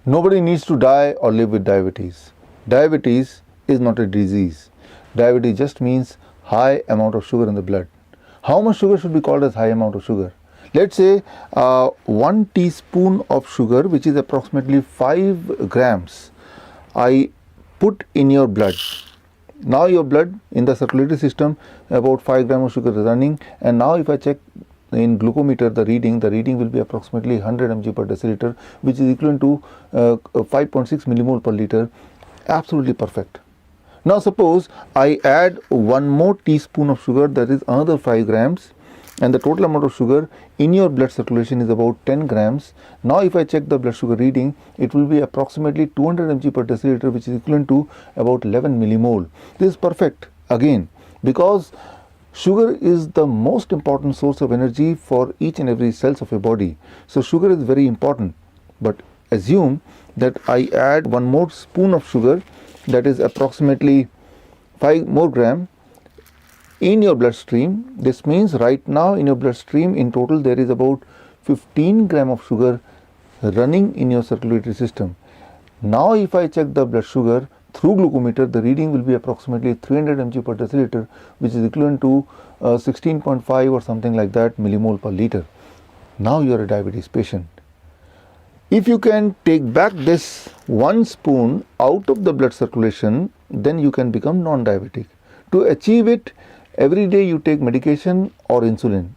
Nobody needs to die or live with diabetes. Diabetes is not a disease. Diabetes just means high amount of sugar in the blood. How much sugar should be called as high amount of sugar? Let's say 1 teaspoon of sugar, which is approximately 5 grams, I put in your blood. Now your blood in the circulatory system, about 5 grams of sugar is running, and now if I check in glucometer the reading will be approximately 100 mg per deciliter, which is equivalent to 5.6 millimole per liter. Absolutely perfect. Now suppose I add one more teaspoon of sugar, that is another 5 grams, and the total amount of sugar in your blood circulation is about 10 grams. Now if I check the blood sugar reading, it will be approximately 200 mg per deciliter, which is equivalent to about 11 millimole. This is perfect again, because sugar is the most important source of energy for each and every cells of your body. So sugar is very important. But assume that I add one more spoon of sugar, that is approximately 5 more gram in your bloodstream. This means right now in your bloodstream in total there is about 15 gram of sugar running in your circulatory system. Now if I check the blood sugar through glucometer, the reading will be approximately 300 mg per deciliter, which is equivalent to 16.5 or something like that millimole per liter. Now you are a diabetes patient. If you can take back this 1 spoon out of the blood circulation, then you can become non-diabetic. To achieve it, every day you take medication or insulin.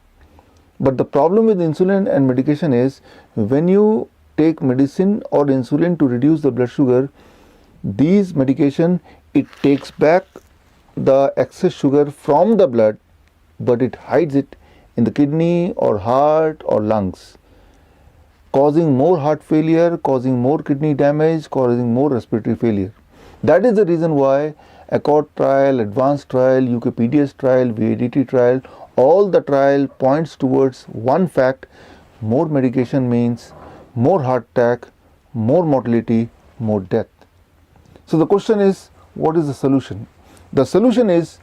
But the problem with insulin and medication is, when you take medicine or insulin to reduce the blood sugar, these medication, it takes back the excess sugar from the blood, but it hides it in the kidney or heart or lungs, causing more heart failure, causing more kidney damage, causing more respiratory failure. That is the reason why ACCORD trial, ADVANCE trial, UKPDS trial, VADT trial, all the trial points towards one fact: more medication means more heart attack, more mortality, more death. So the question is, what is the solution? The solution is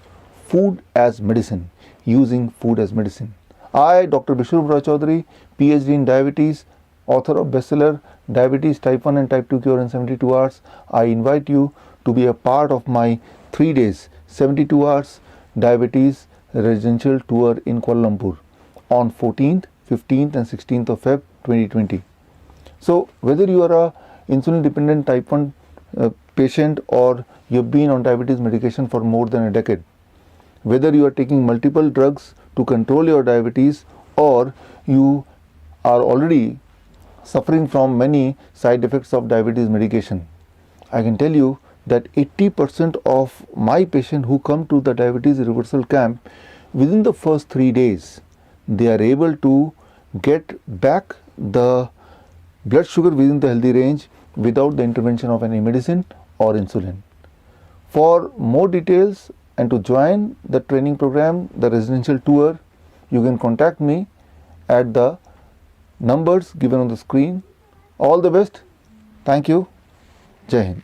food as medicine, using food as medicine. I, Dr. Bishru Chaudhary, PhD in diabetes, author of bestseller Diabetes Type 1 and Type 2 Cure in 72 Hours, I invite you to be a part of my 3 days, 72 hours diabetes residential tour in Kuala Lumpur on 14th, 15th and 16th of Feb 2020. So whether you are a insulin dependent type 1 patient, or you've been on diabetes medication for more than a decade, whether you are taking multiple drugs to control your diabetes, or you are already suffering from many side effects of diabetes medication, I can tell you that 80% of my patients who come to the diabetes reversal camp, within the first 3 days, they are able to get back the blood sugar within the healthy range without the intervention of any medicine or insulin. For more details and to join the training program, the residential tour, you can contact me at the numbers given on the screen. All the best. Thank you. Jai Hind.